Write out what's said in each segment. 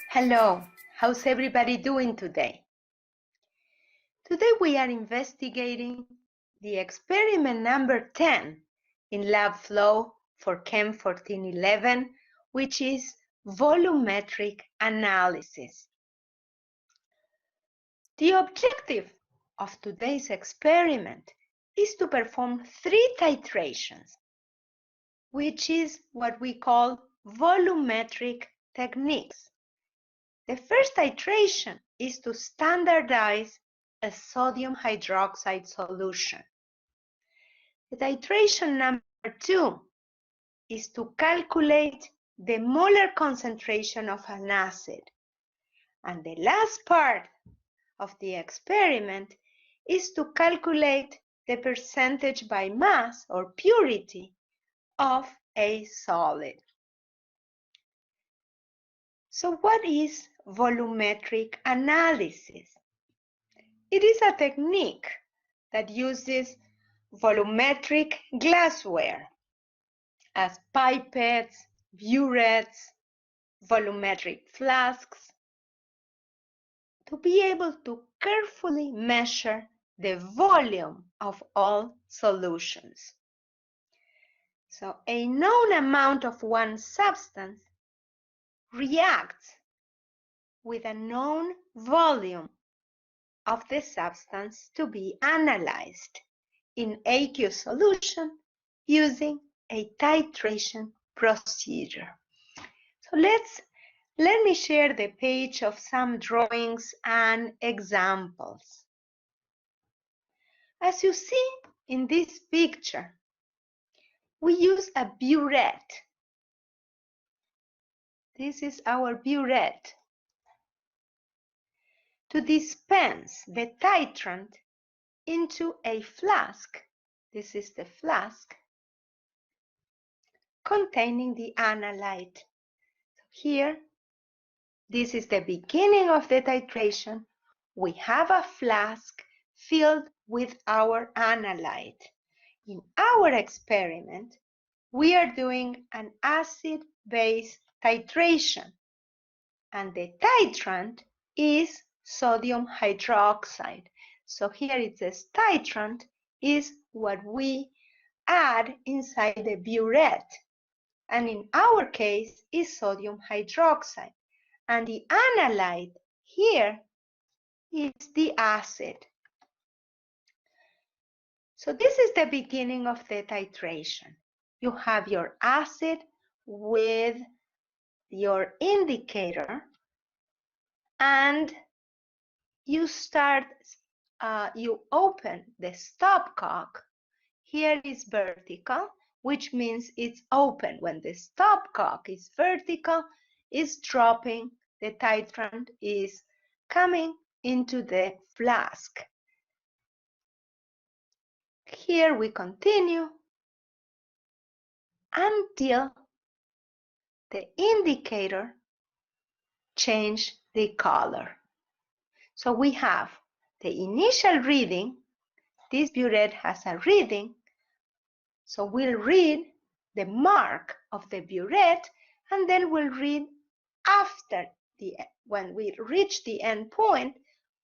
Hello, how's everybody doing today? Today we are investigating the experiment number 10 in Labflow for CHEM 1411, which is volumetric analysis. The objective of today's experiment is to perform 3 titrations, which is what we call volumetric techniques. The first titration is to standardize a sodium hydroxide solution. The titration number 2 is to calculate the molar concentration of an acid. And the last part of the experiment is to calculate the percentage by mass or purity of a solid. So what is volumetric analysis? It is a technique that uses volumetric glassware as pipettes, burettes, volumetric flasks to be able to carefully measure the volume of all solutions. So a known amount of one substance reacts with a known volume of the substance to be analyzed in aqueous solution using a titration procedure. So let me share the page of some drawings and examples. As you see in this picture, we use a burette. This is our burette to dispense the titrant into a flask. This is the flask containing the analyte. Here, this is the beginning of the titration. We have a flask filled with our analyte. In our experiment, we are doing an acid-base titration, and the titrant is sodium hydroxide. So here it says titrant is what we add inside the burette, and in our case is sodium hydroxide, and the analyte here is the acid. So this is the beginning of the titration. You have your acid with your indicator, and you open the stopcock. Here is vertical, which means it's open. When the stopcock is vertical, it's dropping, the titrant is coming into the flask. Here we continue until the indicator change the color. So we have the initial reading. This burette has a reading, so we'll read the mark of the burette, and then we'll read after when we reach the end point,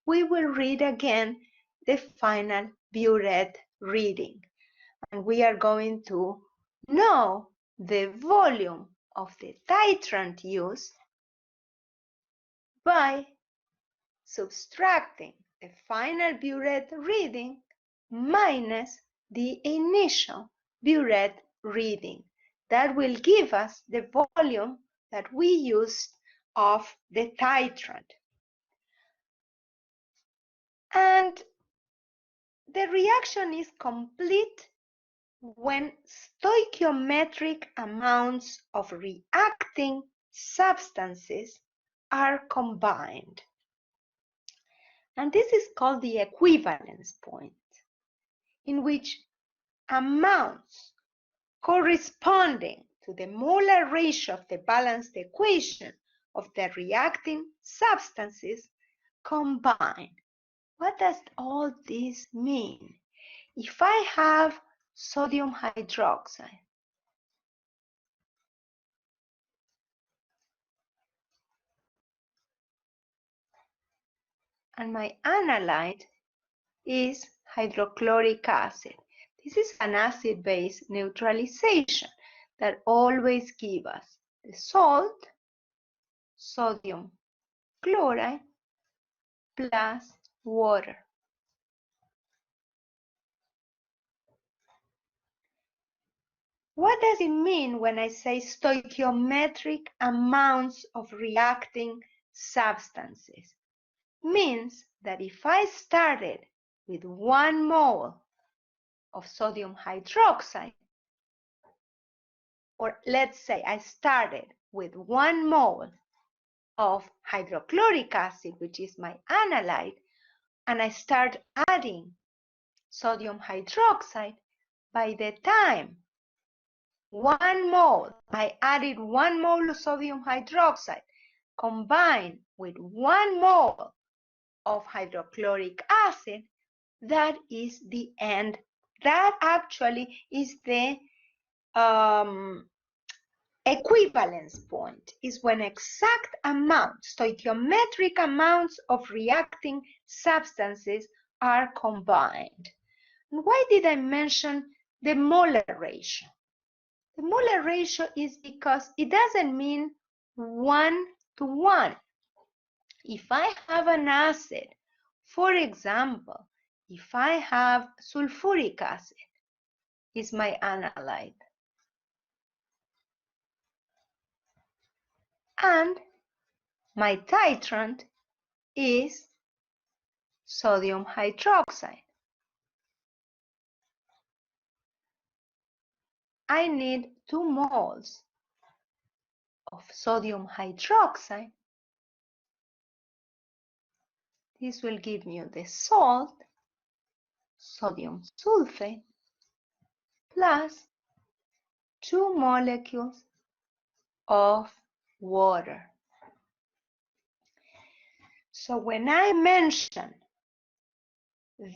we will read again the final burette reading, and we are going to know the volume of the titrant used by subtracting the final burette reading minus the initial burette reading. That will give us the volume that we used of the titrant. And the reaction is complete when stoichiometric amounts of reacting substances are combined. And this is called the equivalence point, in which amounts corresponding to the molar ratio of the balanced equation of the reacting substances combine. What does all this mean? If I have sodium hydroxide, and my analyte is hydrochloric acid. This is an acid-base neutralization that always gives us the salt, sodium chloride, plus water. What does it mean when I say stoichiometric amounts of reacting substances? Means that if I started with 1 mole of sodium hydroxide, or let's say I started with 1 mole of hydrochloric acid, which is my analyte, and I start adding sodium hydroxide, by the time 1 mole, I added 1 mole of sodium hydroxide combined with 1 mole of hydrochloric acid, that is the end. That actually is the equivalence point, is when exact amounts, stoichiometric amounts of reacting substances are combined. And why did I mention the molar ratio? The molar ratio is because it doesn't mean 1 to 1. If I have an acid, for example, if I have sulfuric acid, is my analyte, and my titrant is sodium hydroxide. I need 2 moles of sodium hydroxide. This will give me the salt, sodium sulfate, plus 2 molecules of water. So when I mention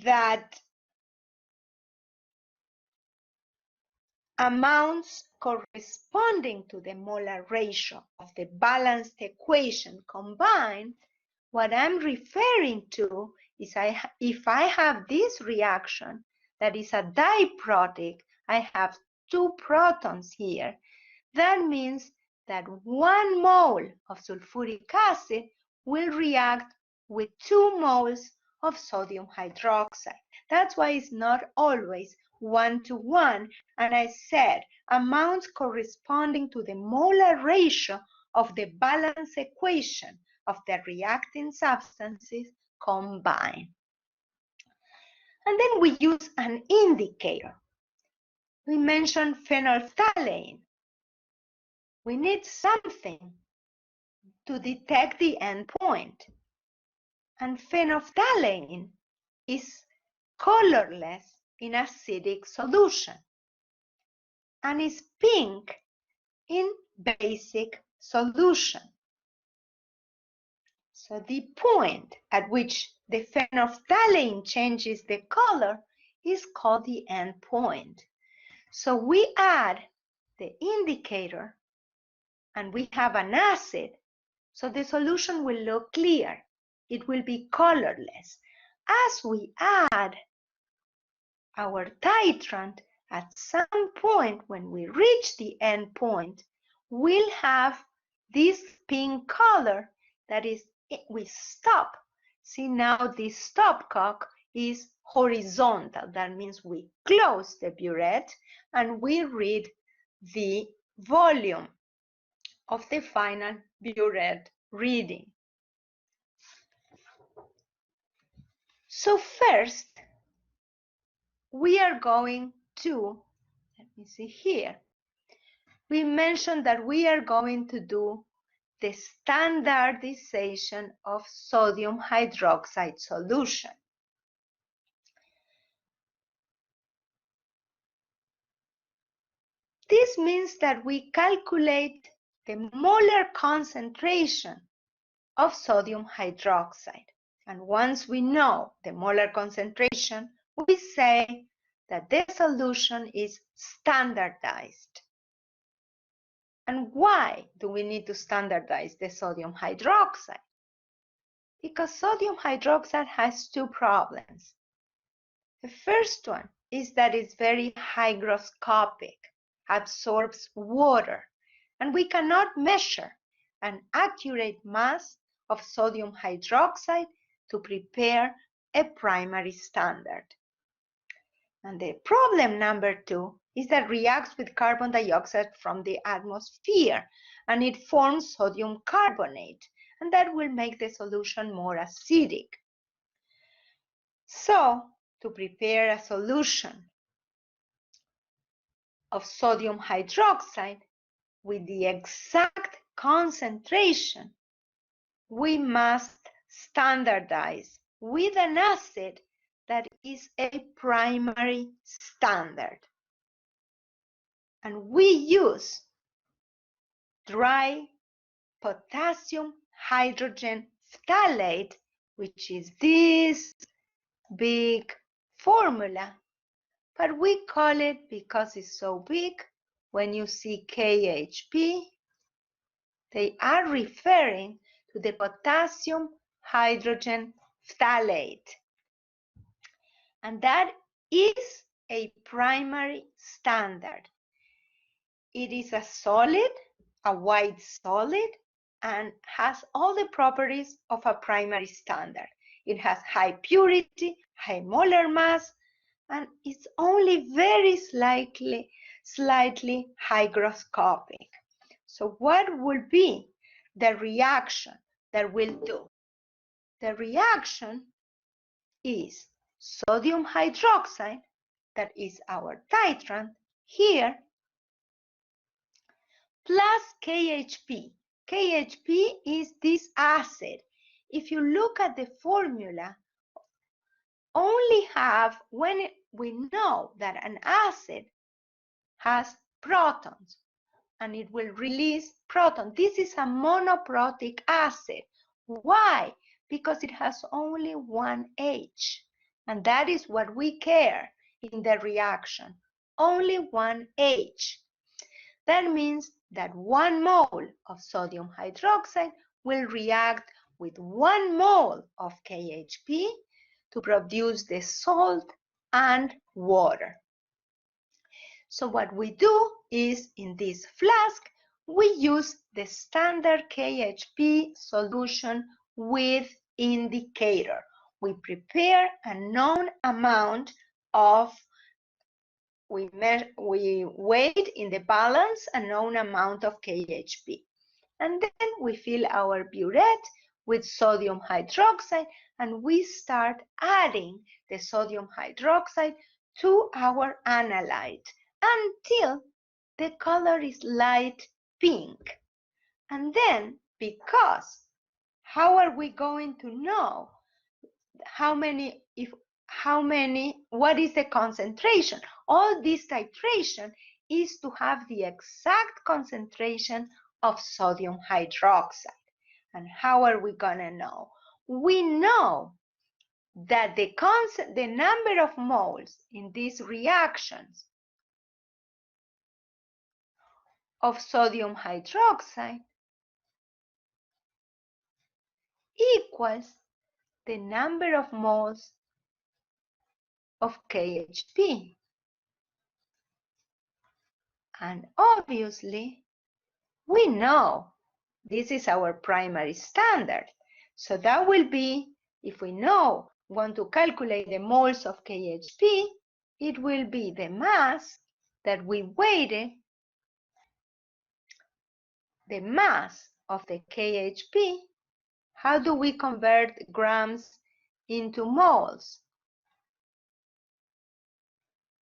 that amounts corresponding to the molar ratio of the balanced equation combined, what I'm referring to is if I have this reaction that is a diprotic, I have 2 protons here. That means that 1 mole of sulfuric acid will react with 2 moles of sodium hydroxide. That's why it's not always 1 to 1, and I said amounts corresponding to the molar ratio of the balance equation of the reacting substances combined. And then we use an indicator. We mentioned phenolphthalein. We need something to detect the endpoint. And phenolphthalein is colorless in acidic solution and is pink in basic solution. So the point at which the phenolphthalein changes the color is called the endpoint. So we add the indicator and we have an acid, so the solution will look clear. It will be colorless. As we add our titrant, at some point when we reach the end point, we'll have this pink color that is, we stop. See, now this stopcock is horizontal. That means we close the burette and we read the volume of the final burette reading. So first, we are going to, let me see here, we mentioned that we are going to do the standardization of sodium hydroxide solution. This means that we calculate the molar concentration of sodium hydroxide. And once we know the molar concentration, we say that the solution is standardized. And why do we need to standardize the sodium hydroxide? Because sodium hydroxide has two problems. The first one is that it's very hygroscopic, absorbs water, and we cannot measure an accurate mass of sodium hydroxide to prepare a primary standard. And the problem number two is that reacts with carbon dioxide from the atmosphere, and it forms sodium carbonate, and that will make the solution more acidic. So, to prepare a solution of sodium hydroxide with the exact concentration, we must standardize with an acid that is a primary standard. And we use dry potassium hydrogen phthalate, which is this big formula, but we call it, because it's so big, when you see KHP, they are referring to the potassium hydrogen phthalate. And that is a primary standard. It is a solid, a white solid, and has all the properties of a primary standard. It has high purity, high molar mass, and it's only very slightly hygroscopic. So what will be the reaction that we'll do? The reaction is sodium hydroxide, that is our titrant here, plus KHP. KHP is this acid. If you look at the formula, only have when we know that an acid has protons and it will release proton. This is a monoprotic acid. Why? Because it has only one H, and that is what we care in the reaction. Only one H. That means that 1 mole of sodium hydroxide will react with 1 mole of KHP to produce the salt and water. So what we do is, in this flask, we use the standard KHP solution with indicator. We prepare a known amount of, we weigh in the balance a known amount of KHP. And then we fill our burette with sodium hydroxide, and we start adding the sodium hydroxide to our analyte until the color is light pink. And then, because how are we going to know what is the concentration? All this titration is to have the exact concentration of sodium hydroxide. And how are we gonna know? We know that the number of moles in these reactions of sodium hydroxide equals the number of moles of KHP. And obviously, we know this is our primary standard. So that will be, if we want to calculate the moles of KHP, it will be the mass that we weighted, the mass of the KHP. How do we convert grams into moles?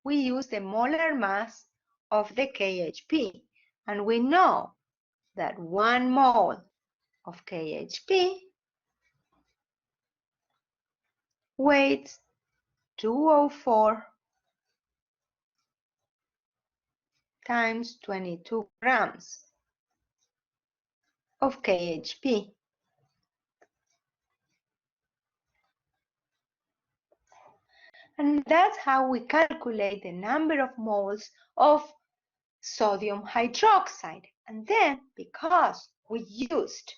We use the molar mass of the KHP, and we know that 1 mole of KHP weighs 204 times 22 grams of KHP. And that's how we calculate the number of moles of sodium hydroxide. And then, because we used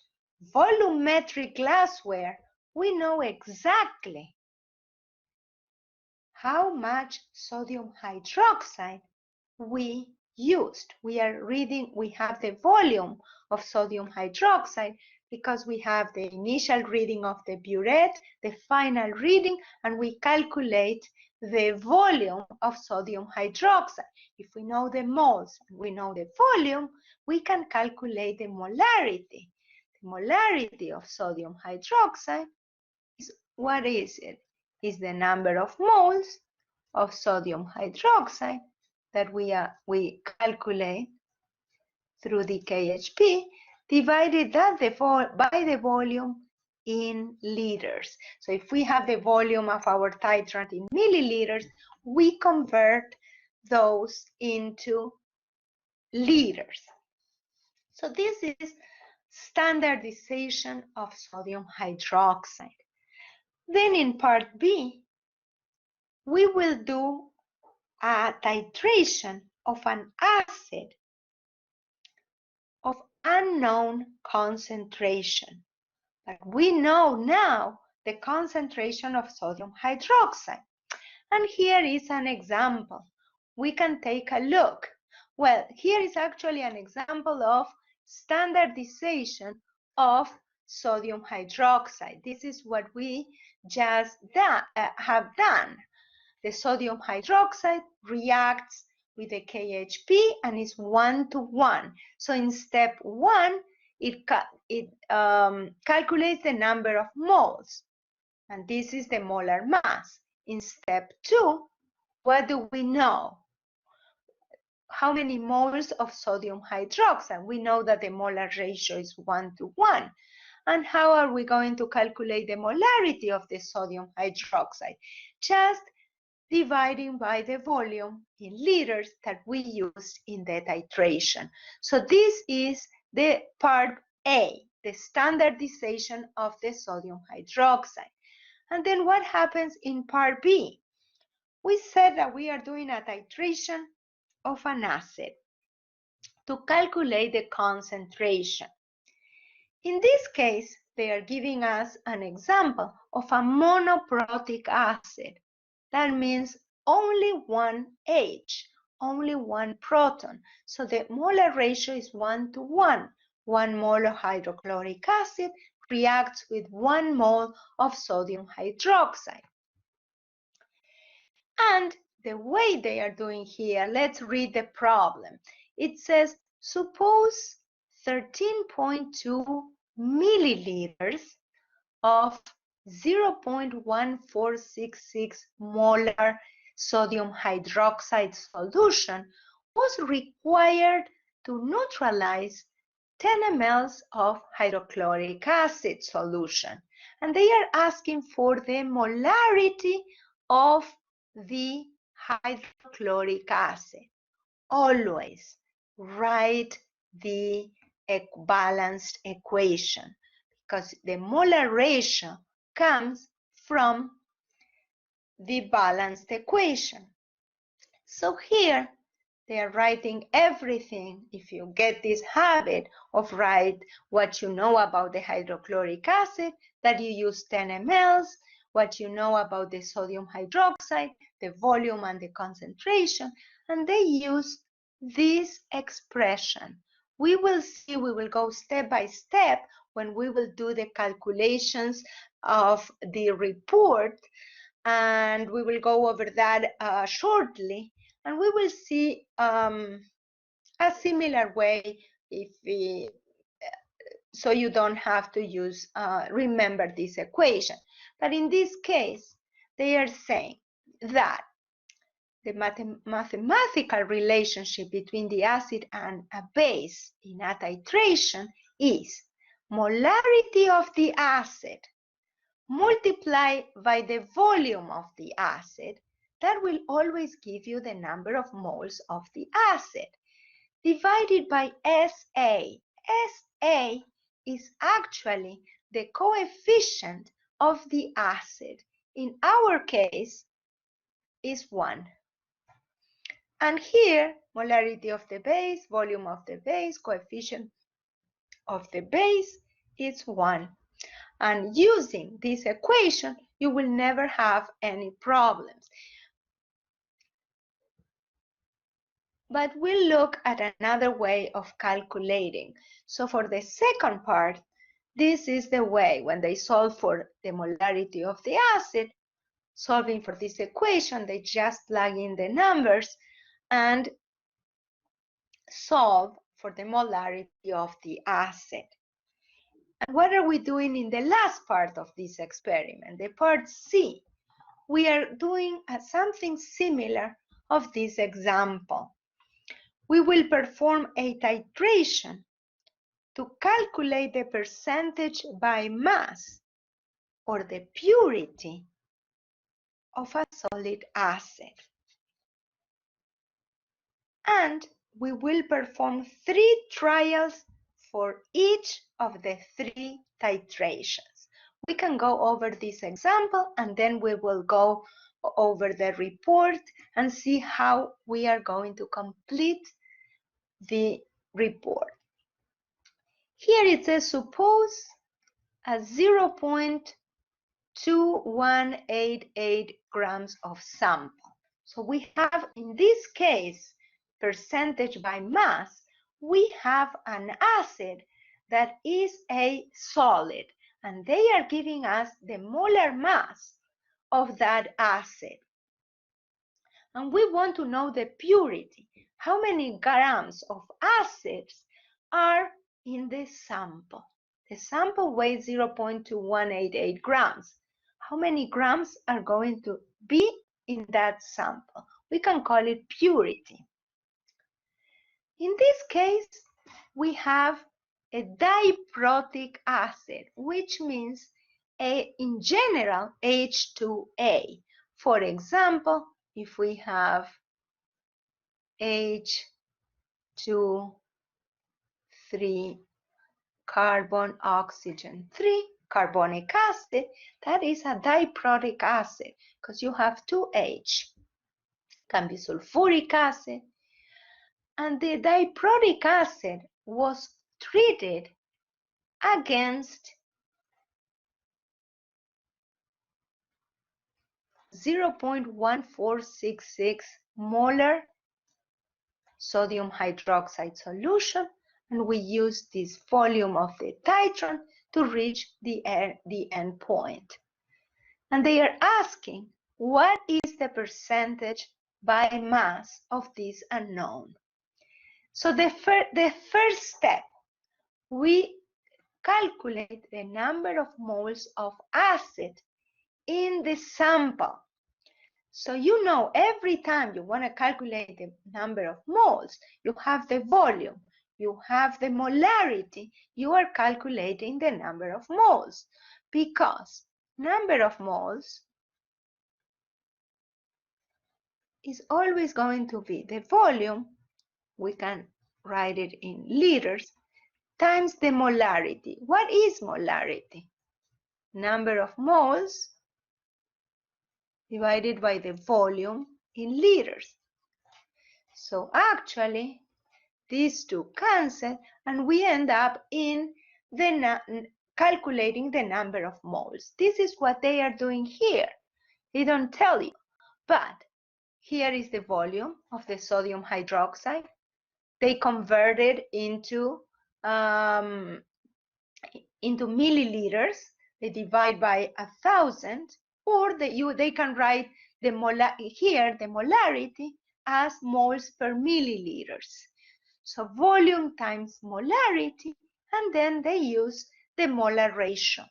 volumetric glassware, we know exactly how much sodium hydroxide we used. We are reading, we have the volume of sodium hydroxide because we have the initial reading of the burette, the final reading, and we calculate the volume of sodium hydroxide. If we know the moles and we know the volume, we can calculate the molarity. The molarity of sodium hydroxide is, what is it? Is the number of moles of sodium hydroxide that we calculate through the KHP, divided that by the volume in liters. So if we have the volume of our titrant in milliliters, we convert those into liters. So this is standardization of sodium hydroxide. Then in part B, we will do a titration of an acid of unknown concentration. But we know now the concentration of sodium hydroxide. And here is an example. We can take a look. Well, here is actually an example of standardization of sodium hydroxide. This is what we just have done. The sodium hydroxide reacts with the KHP and is 1:1. So in step 1, it calculates the number of moles, and this is the molar mass. In step 2, what do we know? How many moles of sodium hydroxide? We know that the molar ratio is 1:1. And how are we going to calculate the molarity of the sodium hydroxide? Just dividing by the volume in liters that we used in the titration. So this is the part A, the standardization of the sodium hydroxide. And then what happens in part B? We said that we are doing a titration of an acid to calculate the concentration. In this case, they are giving us an example of a monoprotic acid. That means only one H, only one proton. So the molar ratio is 1:1. 1 mole of hydrochloric acid reacts with 1 mole of sodium hydroxide. And the way they are doing here, let's read the problem. It says, suppose 13.2 milliliters of 0.1466 molar sodium hydroxide solution was required to neutralize 10 mL of hydrochloric acid solution. And they are asking for the molarity of the hydrochloric acid. Always write the balanced equation, because the molar ratio comes from the balanced equation. So here they are writing everything. If you get this habit of write what you know about the hydrochloric acid, that you use 10 mL, what you know about the sodium hydroxide, the volume and the concentration, and they use this expression. We will see, we will go step by step when we will do the calculations of the report, and we will go over that shortly, and we will see a similar way so you don't have to use remember this equation. But in this case, they are saying that the mathematical relationship between the acid and a base in a titration is molarity of the acid multiplied by the volume of the acid. That will always give you the number of moles of the acid, divided by SA. SA is actually the coefficient of the acid. In our case, is 1. And here, molarity of the base, volume of the base, coefficient of the base is 1. And using this equation, you will never have any problems. But we'll look at another way of calculating. So for the second part, this is the way when they solve for the molarity of the acid, solving for this equation, they just plug in the numbers and solve for the molarity of the acid. And what are we doing in the last part of this experiment, the part C? We are doing something similar of this example. We will perform a titration to calculate the percentage by mass or the purity of a solid acid. And we will perform 3 trials for each of the 3 titrations. We can go over this example and then we will go over the report and see how we are going to complete the report. Here it says suppose a 0.2188 grams of sample. So we have, in this case, percentage by mass, we have an acid that is a solid, and they are giving us the molar mass of that acid. And we want to know the purity. How many grams of acids are in the sample? The sample weighs 0.2188 grams. How many grams are going to be in that sample? We can call it purity. In this case, we have a diprotic acid, which means in general H2A. For example, if we have H2 carbon, oxygen 3, carbonic acid, that is a diprotic acid because you have 2 H. Can be sulfuric acid. And the diprotic acid was treated against 0.1466 molar sodium hydroxide solution, and we use this volume of the titron to reach the end point. And they are asking, what is the percentage by mass of this unknown? So the first step, we calculate the number of moles of acid in the sample. So you know every time you want to calculate the number of moles, you have the volume, you have the molarity, you are calculating the number of moles, because number of moles is always going to be the volume, we can write it in liters, times the molarity. What is molarity? Number of moles divided by the volume in liters. So actually, these two cancel, and we end up in calculating the number of moles. This is what they are doing here. They don't tell you, but here is the volume of the sodium hydroxide. They convert it into milliliters. They divide by 1,000, or they can write the molarity as moles per milliliters. So volume times molarity, and then they use the molar ratio.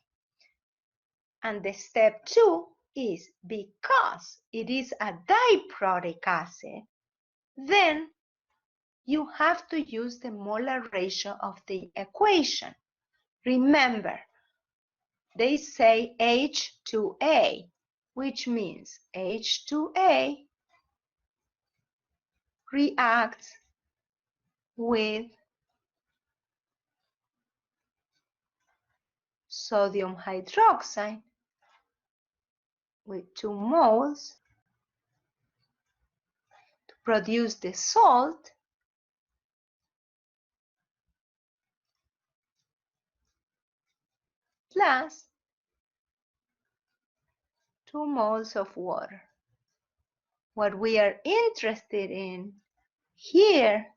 And the step 2 is, because it is a diprotic acid, then you have to use the molar ratio of the equation. Remember, they say H2A, which means H2A reacts with sodium hydroxide with 2 moles to produce the salt, plus 2 moles of water. What we are interested in here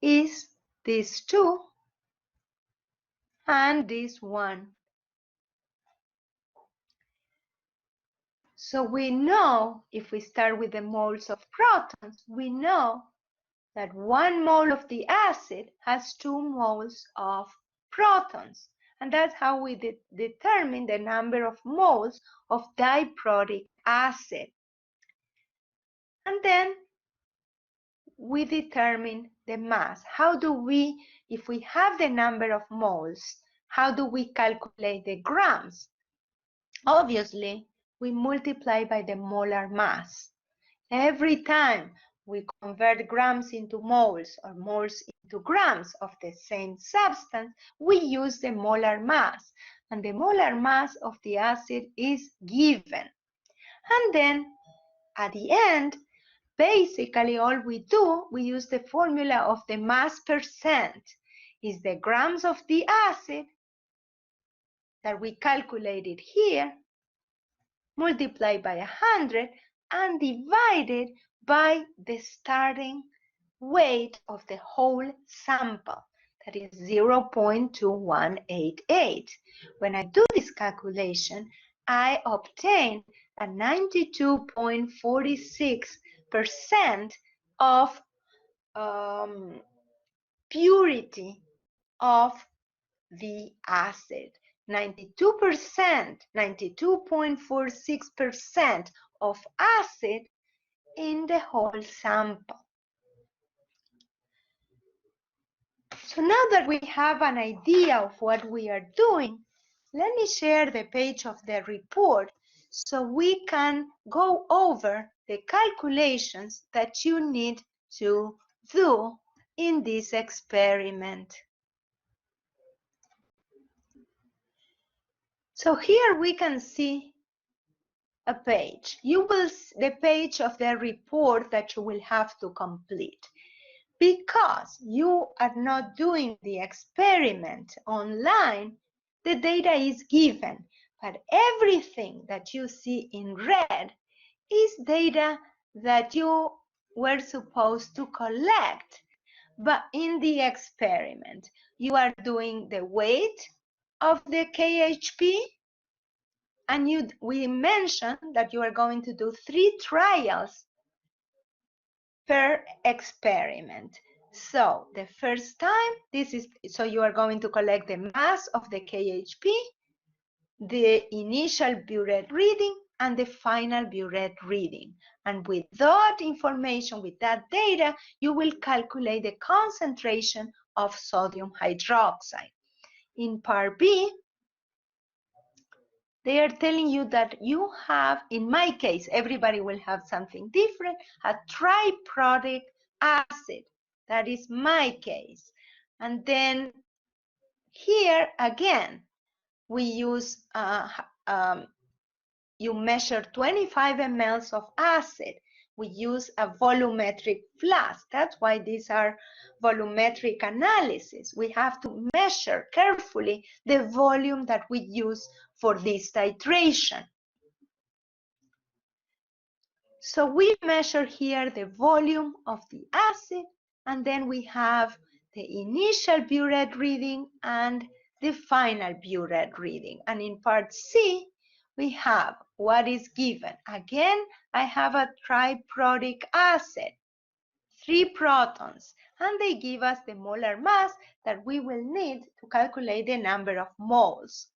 is these 2 and this 1. So we know, if we start with the moles of protons, we know that 1 mole of the acid has 2 moles of protons. And that's how we determine the number of moles of diprotic acid. And then we determine the mass. How do we, if we have the number of moles, how do we calculate the grams? Obviously, we multiply by the molar mass. Every time we convert grams into moles or moles into grams of the same substance, we use the molar mass. And the molar mass of the acid is given. And then at the end, basically all we do, we use the formula of the mass percent. Is the grams of the acid that we calculated here, multiplied by 100 and divided by the starting weight of the whole sample, that is 0.2188. When I do this calculation, I obtain a 92.46% of purity of the acid. 92%, 92.46% of acid in the whole sample. So now that we have an idea of what we are doing, let me share the page of the report so we can go over the calculations that you need to do in this experiment. So here we can see a page. The page of the report that you will have to complete. Because you are not doing the experiment online, the data is given, but everything that you see in red is data that you were supposed to collect. But in the experiment, you are doing the weight of the KHP, and we mentioned that you are going to do 3 trials per experiment. So the first time, so you are going to collect the mass of the KHP, the initial burette reading, and the final burette reading. And with that information, with that data, you will calculate the concentration of sodium hydroxide. In part B, they are telling you that you have, in my case, everybody will have something different, a triprotic acid. That is my case. And then here again, we use, you measure 25 mL of acid. We use a volumetric flask. That's why these are volumetric analysis. We have to measure carefully the volume that we use for this titration. So we measure here the volume of the acid, and then we have the initial burette reading and the final burette reading. And in part C, we have what is given. Again, I have a triprotic acid, 3 protons, and they give us the molar mass that we will need to calculate the number of moles.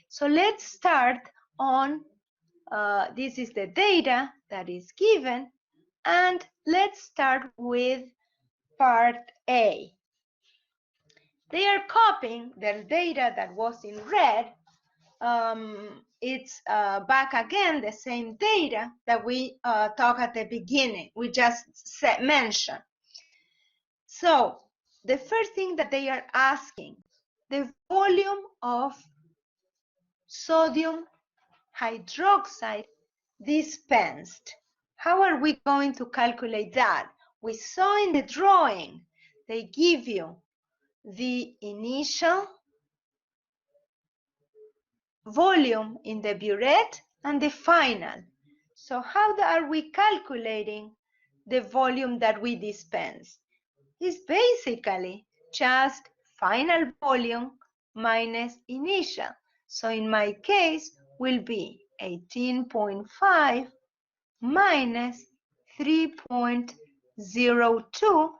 So let's start on, this is the data that is given, and let's start with part A. They are copying their data that was in red. It's back again, the same data that we talked at the beginning, we just mentioned. So the first thing that they are asking, the volume of sodium hydroxide dispensed. How are we going to calculate that? We saw in the drawing, they give you the initial volume in the burette and the final. So how are we calculating the volume that we dispense? It's basically just final volume minus initial. So in my case will be 18.5 minus 3.02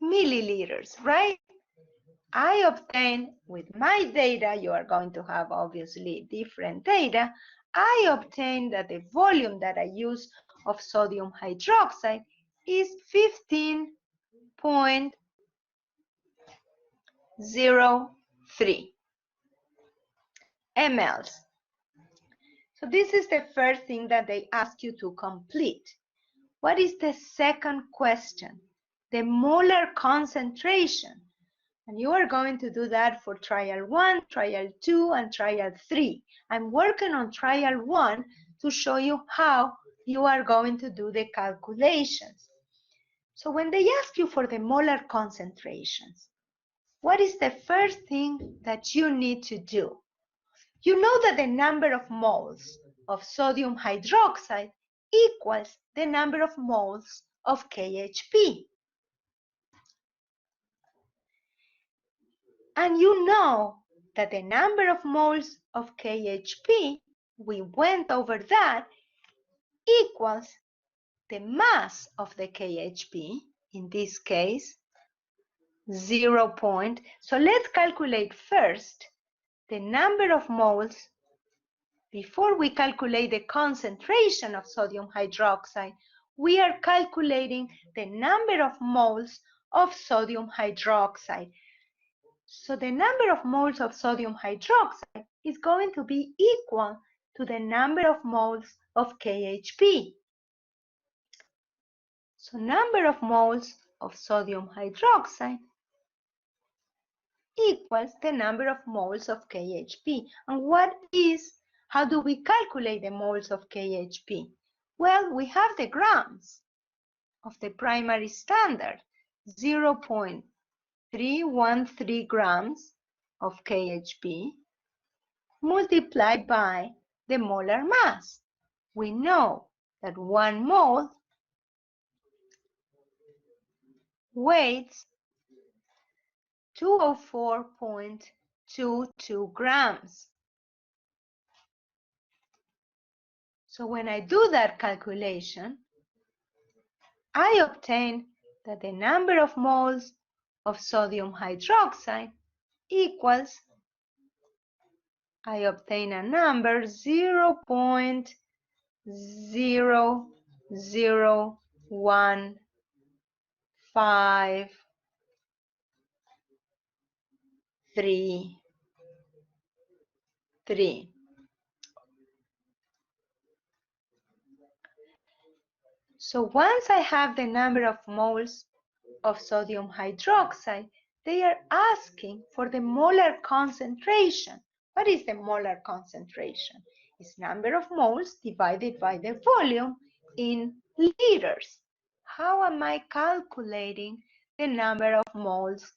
milliliters, right? I obtain with my data, you are going to have obviously different data, I obtain that the volume that I use of sodium hydroxide is 15.03 mLs. So this is the first thing that they ask you to complete. What is the second question? The molar concentration. And you are going to do that for trial 1, trial 2, and trial 3. I'm working on trial 1 to show you how you are going to do the calculations. So when they ask you for the molar concentrations, what is the first thing that you need to do? You know that the number of moles of sodium hydroxide equals the number of moles of KHP. And you know that the number of moles of KHP, we went over that, equals the mass of the KHP, in this case, 0. So let's calculate first the number of moles before we calculate the concentration of sodium hydroxide. We are calculating the number of moles of sodium hydroxide. So the number of moles of sodium hydroxide is going to be equal to the number of moles of KHP. So number of moles of sodium hydroxide equals the number of moles of KHP. And how do we calculate the moles of KHP? Well, we have the grams of the primary standard, 0.313 grams of KHP multiplied by the molar mass. We know that 1 mole weighs 204.22 grams. So when I do that calculation, I obtain that the number of moles of sodium hydroxide equals, I obtain a number 0.00153. So once I have the number of moles of sodium hydroxide, they are asking for the molar concentration. What is the molar concentration? It's number of moles divided by the volume in liters. How am I calculating the number of moles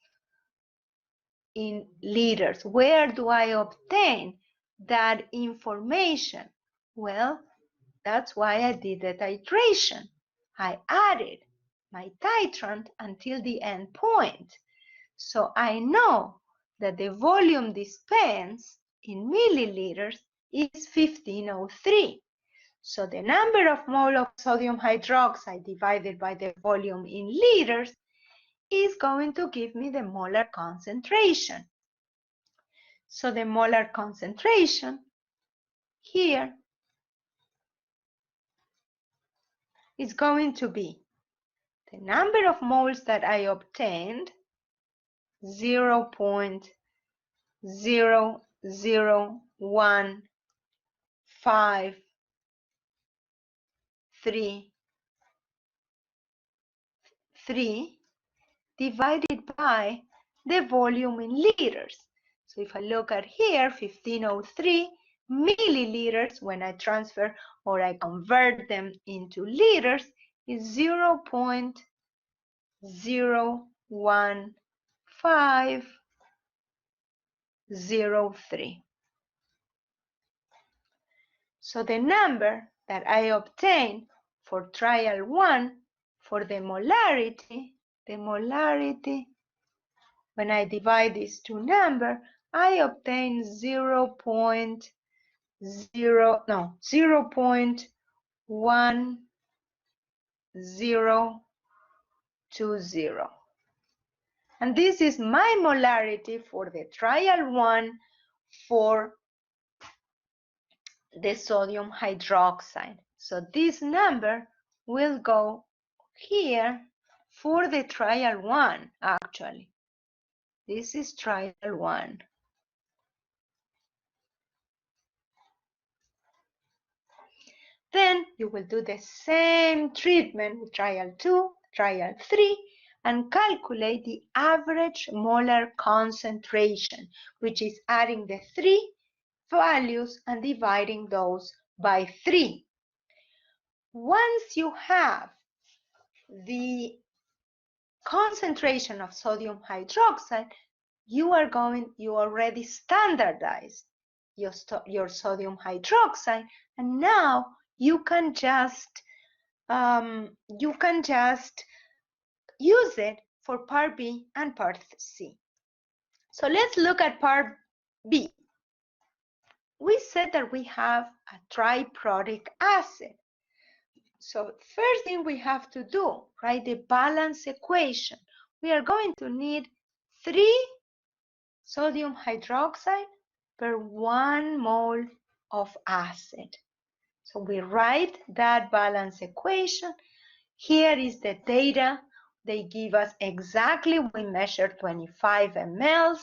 in liters? Where do I obtain that information? Well, that's why I did the titration. I added my titrant until the end point. So I know that the volume dispensed in milliliters is 1503. So the number of mole of sodium hydroxide divided by the volume in liters is going to give me the molar concentration. So the molar concentration here is going to be the number of moles that I obtained, 0.00153 divided by the volume in liters. So if I look at here, 1503 milliliters, when I transfer or I convert them into liters, is 0.01503. So the number that I obtained for trial 1 for the molarity, when I divide these two numbers, I obtain 0.1020. And this is my molarity for the trial 1 for the sodium hydroxide. So this number will go here for the trial 1, actually. This is trial 1. Then you will do the same treatment with trial 2, trial 3, and calculate the average molar concentration, which is adding the 3 values and dividing those by 3. Once you have the concentration of sodium hydroxide, you already standardized your sodium hydroxide, and now you can just use it for part B and part C. So let's look at part B. We said that we have a triprotic acid. So first thing we have to do, write the balance equation. We are going to need 3 sodium hydroxide per 1 mole of acid. So we write that balance equation. Here is the data. They give us exactly, we measured 25 ml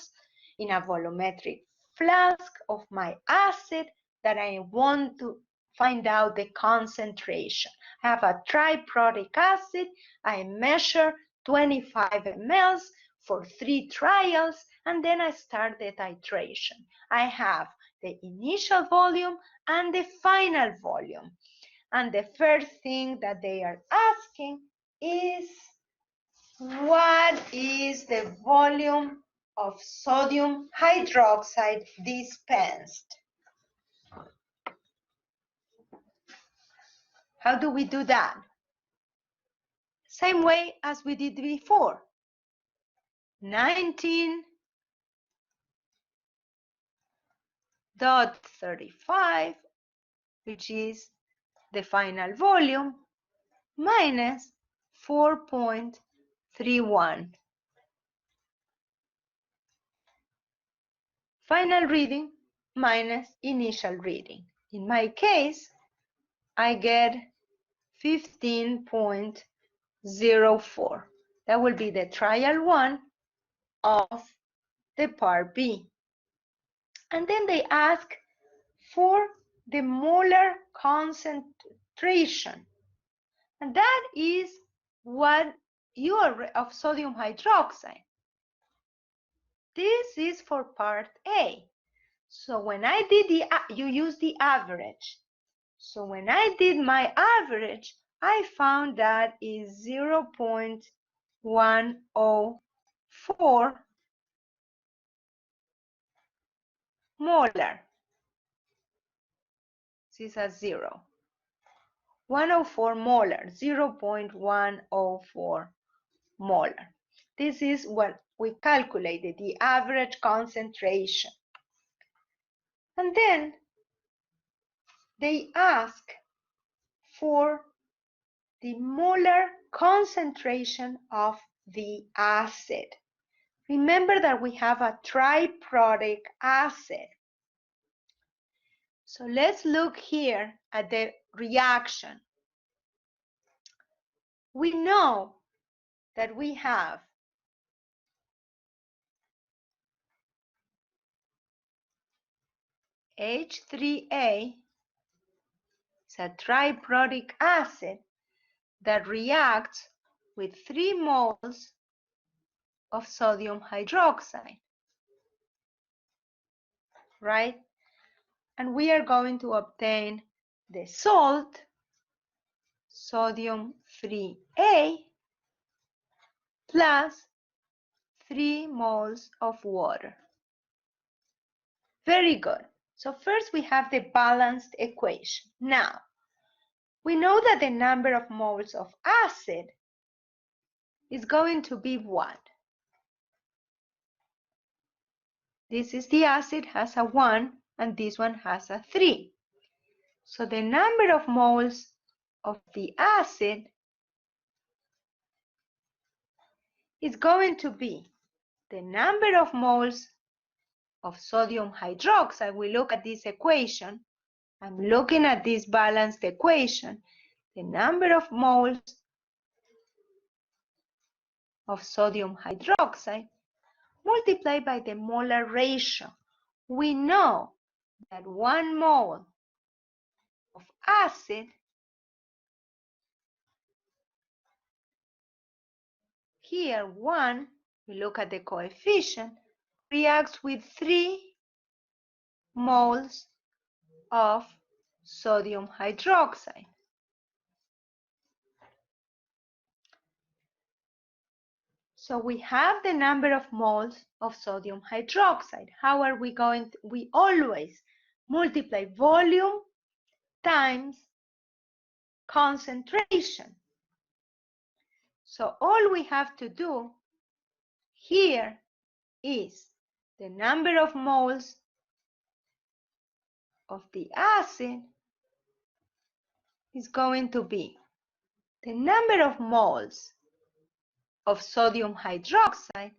in a volumetric flask of my acid that I want to find out the concentration. I have a triprotic acid. I measure 25 ml for 3 trials, and then I start the titration. I have the initial volume and the final volume. And the first thing that they are asking is, what is the volume of sodium hydroxide dispensed? How do we do that? Same way as we did before. 19.35, which is the final volume, minus 4.31. Final reading minus initial reading. In my case, I get 15.04. That will be the trial 1 of the part B. And then they ask for the molar concentration. And that is what you are of sodium hydroxide. This is for part A. So when I did you use the average. So when I did my average, I found that is 0.104 molar. This is a 0. 104 molar, 0.104 molar. This is what we calculated, the average concentration. And then they ask for the molar concentration of the acid. Remember that we have a triprotic acid. So let's look here at the reaction. We know that we have H3A, it's a triprotic acid that reacts with 3 moles of sodium hydroxide, right? And we are going to obtain the salt, sodium 3A, plus 3 moles of water. Very good. So first we have the balanced equation. Now, we know that the number of moles of acid is going to be what? This is the acid, has a 1, and this one has a 3. So the number of moles of the acid is going to be the number of moles of sodium hydroxide. We look at this equation. I'm looking at this balanced equation. The number of moles of sodium hydroxide multiplied by the molar ratio. We know that 1 mole of acid here, 1, we look at the coefficient, reacts with 3 moles of sodium hydroxide. So we have the number of moles of sodium hydroxide. How are we going to? We always multiply volume times concentration. So all we have to do here is the number of moles of the acid is going to be the number of moles of sodium hydroxide.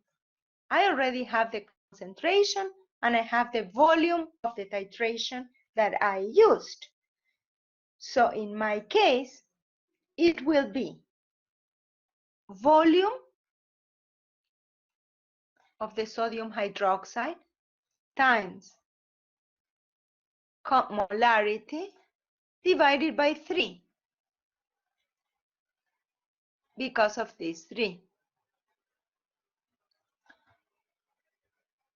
I already have the concentration and I have the volume of the titration that I used. So in my case, it will be volume of the sodium hydroxide times molarity divided by 3 because of these 3.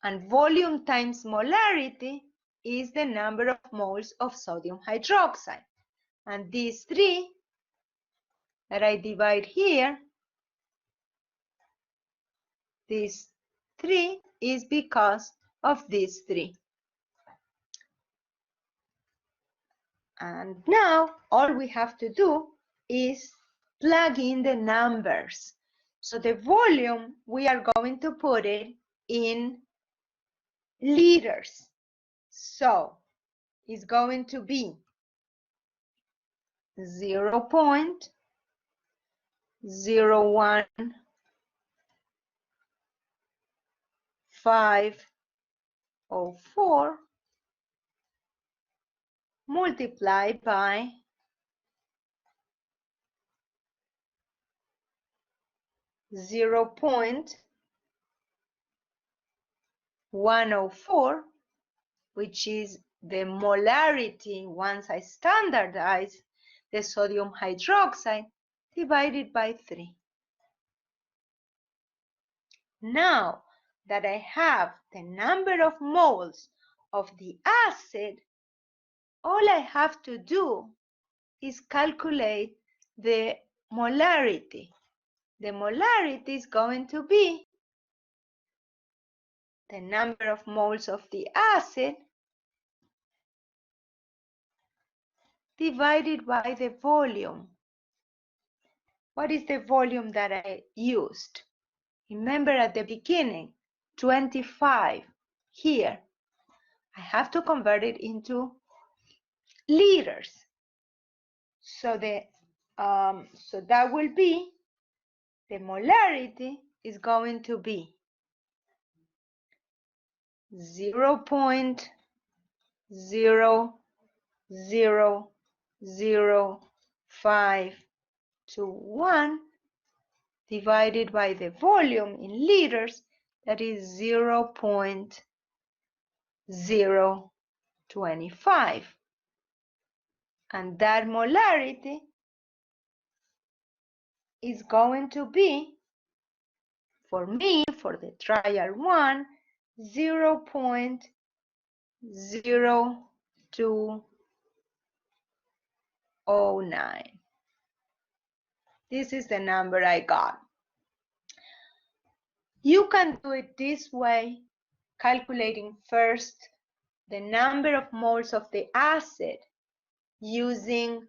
And volume times molarity is the number of moles of sodium hydroxide. And these 3 that I divide here, this 3 is because of these 3. And now all we have to do is plug in the numbers. So the volume, we are going to put it in liters. So it's going to be 0.01504 multiplied by 0.104, which is the molarity once I standardize the sodium hydroxide, divided by 3. Now that I have the number of moles of the acid, all I have to do is calculate the molarity. The molarity is going to be the number of moles of the acid divided by the volume. What is the volume that I used? Remember at the beginning, 25 here. I have to convert it into liters. So that will be, the molarity is going to be 0.0000521 divided by the volume in liters, that is 0.025. And that molarity is going to be, for me, for the trial 1, 0.0209. This is the number I got. You can do it this way, calculating first the number of moles of the acid using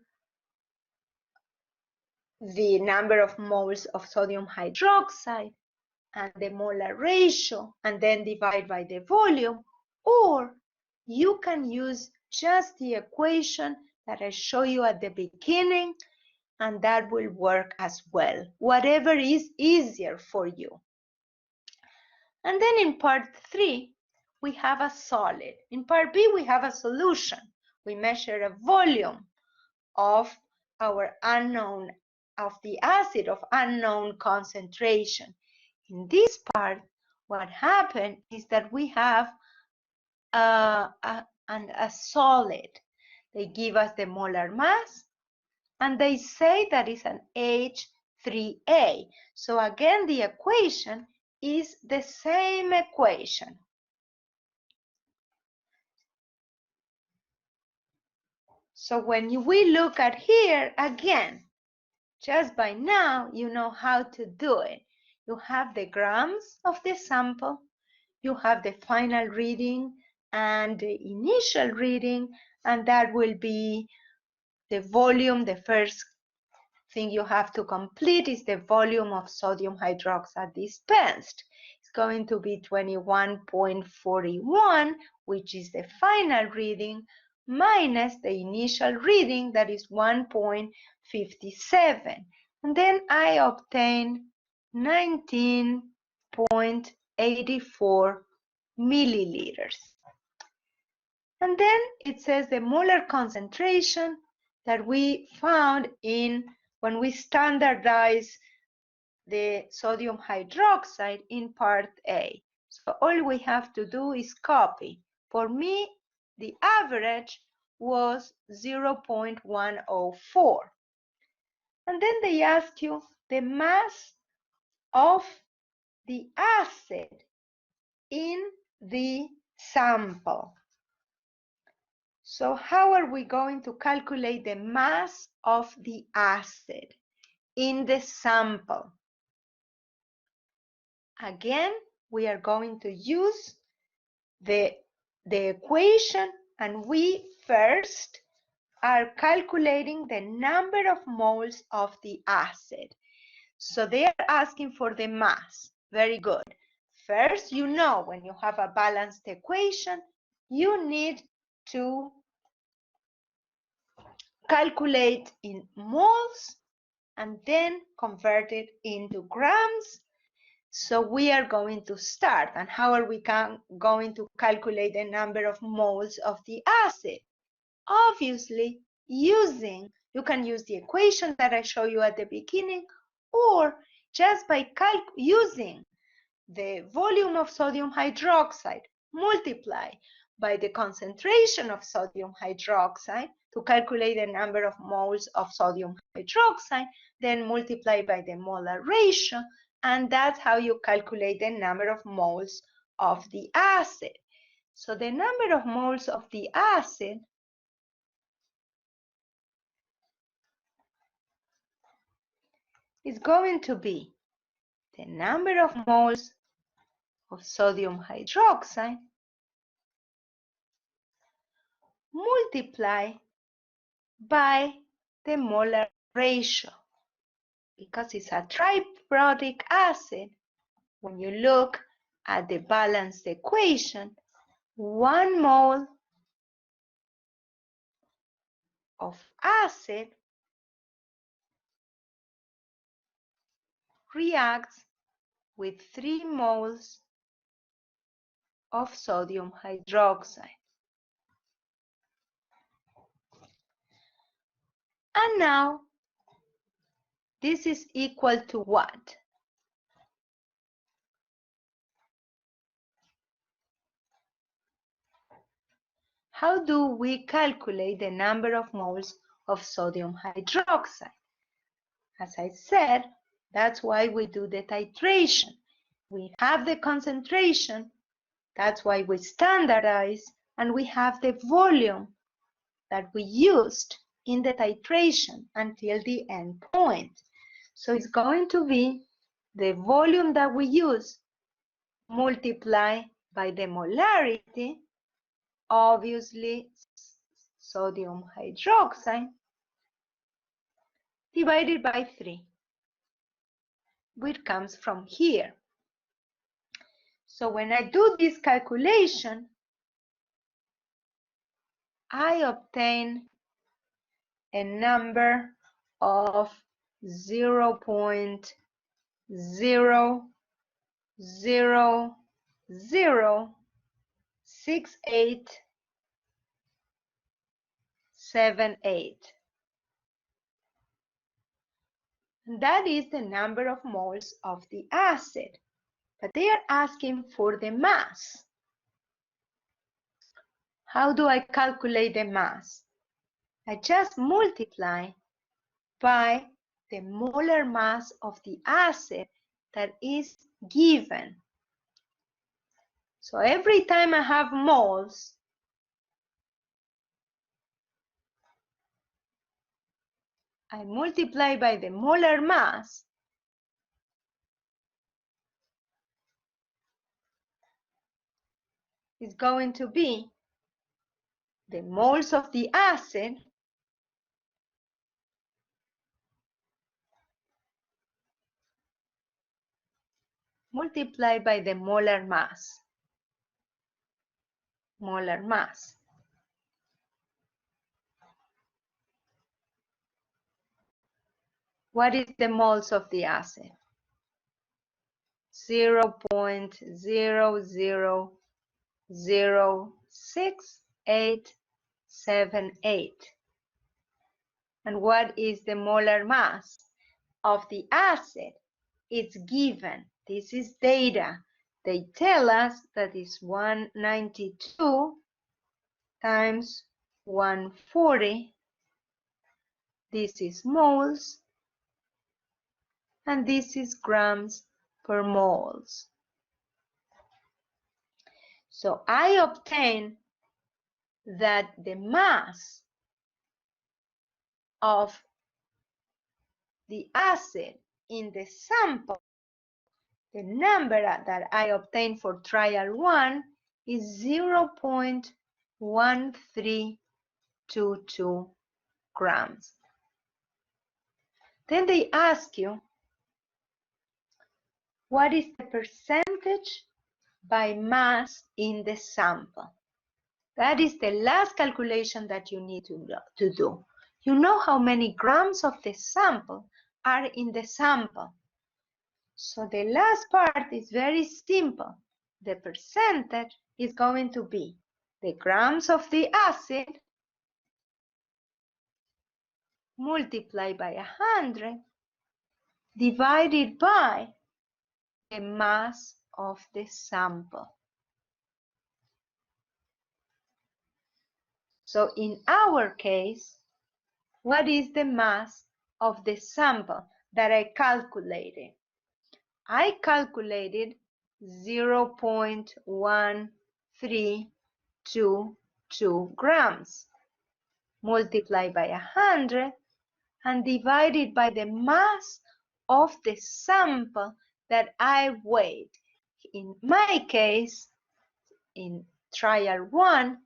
the number of moles of sodium hydroxide and the molar ratio, and then divide by the volume, or you can use just the equation that I show you at the beginning, and that will work as well, whatever is easier for you. And then in part 3, we have a solid. In part B, we have a solution. We measure a volume of our unknown, of the acid of unknown concentration. In this part, what happened is that we have a solid. They give us the molar mass, and they say that it's an H3A. So again, the equation is the same equation. So when we look at here, again, just by now, you know how to do it. You have the grams of the sample, you have the final reading and the initial reading, and that will be the volume. The first thing you have to complete is the volume of sodium hydroxide dispensed. It's going to be 21.41, which is the final reading, minus the initial reading, that is 1.57. And then I obtain 19.84 milliliters. And then it says the molar concentration that we found when we standardize the sodium hydroxide in part A. So all we have to do is copy. For me, the average was 0.104. And then they ask you the mass of the acid in the sample. So how are we going to calculate the mass of the acid in the sample? Again, we are going to use the equation, and we first are calculating the number of moles of the acid. So they are asking for the mass. Very good. First, you know, when you have a balanced equation, you need to calculate in moles and then convert it into grams. So we are going to start. And how are we going to calculate the number of moles of the acid? Obviously, you can use the equation that I showed you at the beginning, or just by using the volume of sodium hydroxide multiply by the concentration of sodium hydroxide to calculate the number of moles of sodium hydroxide, then multiply by the molar ratio, and that's how you calculate the number of moles of the acid. So the number of moles of the acid is going to be the number of moles of sodium hydroxide multiply by the molar ratio. Because it's a triprotic acid, when you look at the balanced equation, 1 mole of acid reacts with 3 moles of sodium hydroxide. And now, this is equal to what? How do we calculate the number of moles of sodium hydroxide? As I said, that's why we do the titration. We have the concentration, that's why we standardize, and we have the volume that we used in the titration until the end point. So it's going to be the volume that we use multiplied by the molarity obviously sodium hydroxide, divided by 3, which comes from here. So when I do this calculation, I obtain a number of 0.00006878. That is the number of moles of the acid, but they are asking for the mass. How do I calculate the mass? I just multiply by the molar mass of the acid that is given. So every time I have moles, I multiply by the molar mass. Is going to be the moles of the acid multiplied by the molar mass. Molar mass. What is the moles of the acid? 0.00068878. And what is the molar mass of the acid? It's given. This is data. They tell us that it's 192 times 140. This is moles, and this is grams per moles. So I obtain that the mass of the acid in the sample, the number that I obtained for trial 1 is 0.1322 grams. Then they ask you, what is the percentage by mass in the sample? That is the last calculation that you need to do. You know how many grams of the sample are in the sample. So the last part is very simple. The percentage is going to be the grams of the acid multiplied by 100 divided by the mass of the sample. So in our case, what is the mass of the sample that I calculated? I calculated 0.1322 grams multiplied by 100 and divided by the mass of the sample that I weighed. In my case, in trial 1,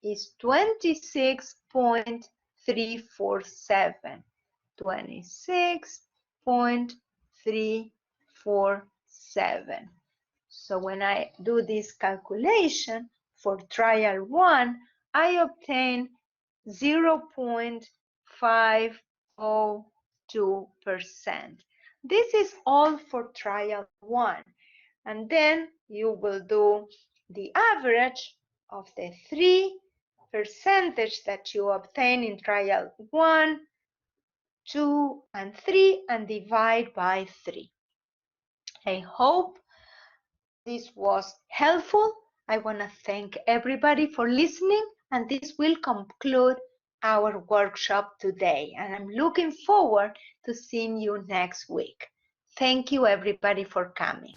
is 26.347. 26.347. So when I do this calculation for trial 1, I obtain 0.502%. This is all for trial 1. And then you will do the average of the 3 percentage that you obtain in trial 1, 2, and 3 and divide by 3. I hope this was helpful. I want to thank everybody for listening, and this will conclude our workshop today. And I'm looking forward to seeing you next week. Thank you everybody for coming.